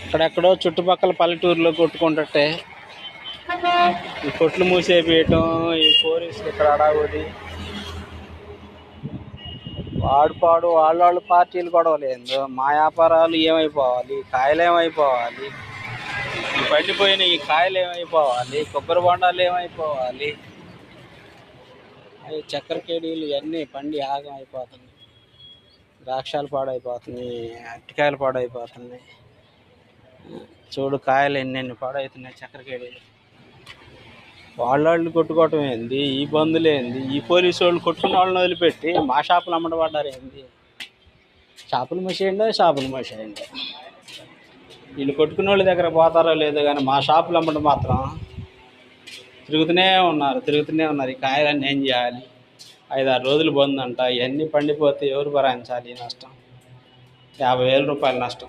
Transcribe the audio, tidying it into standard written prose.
అక్కడెక్కడో చుట్టుపక్కల పల్లెటూరులో కొట్టుకుంటుంటే ఈ కొట్లు మూసేయటం, ఈ పోలీసులు ఇక్కడ అడావుడి, వాడు వాళ్ళ పార్టీలు గొడవలేదు. మా వ్యాపారాలు ఏమైపోవాలి, కాయలు ఏమైపోవాలి, ఈ పండిపోయిన ఈ కాయలు ఏమైపోవాలి, కొబ్బరి బొండాలు ఏమైపోవాలి, అవి చక్కెర కేడీలు ఇవన్నీ పండి ఆగం అయిపోతున్నాయి. ద్రాక్షాలు పాడైపోతున్నాయి, అరటికాయలు పాడైపోతున్నాయి. చూడు కాయలు ఎన్ని పాడవుతున్నాయి చక్కెర కేడీలు. వాళ్ళు కొట్టుకోవటం ఏంది, ఈ బంధులు ఏంది, ఈ పోలీసు వాళ్ళు కొట్టుకున్న వాళ్ళని వదిలిపెట్టి మా షాపులు అమ్మడబడ్డారు ఏంది. షాపులు మూసేయండి. వీళ్ళు కొట్టుకునే వాళ్ళ దగ్గర పోతారో లేదో కానీ మా షాపులు అమ్మడం మాత్రం తిరుగుతూనే ఉన్నారు. ఈ కాయలన్నీ ఏం చేయాలి? 5-6 రోజులు బంద్ అంట. ఇవన్నీ పండిపోతే ఎవరు భరాయించాలి నష్టం? 50,000 రూపాయలు నష్టం.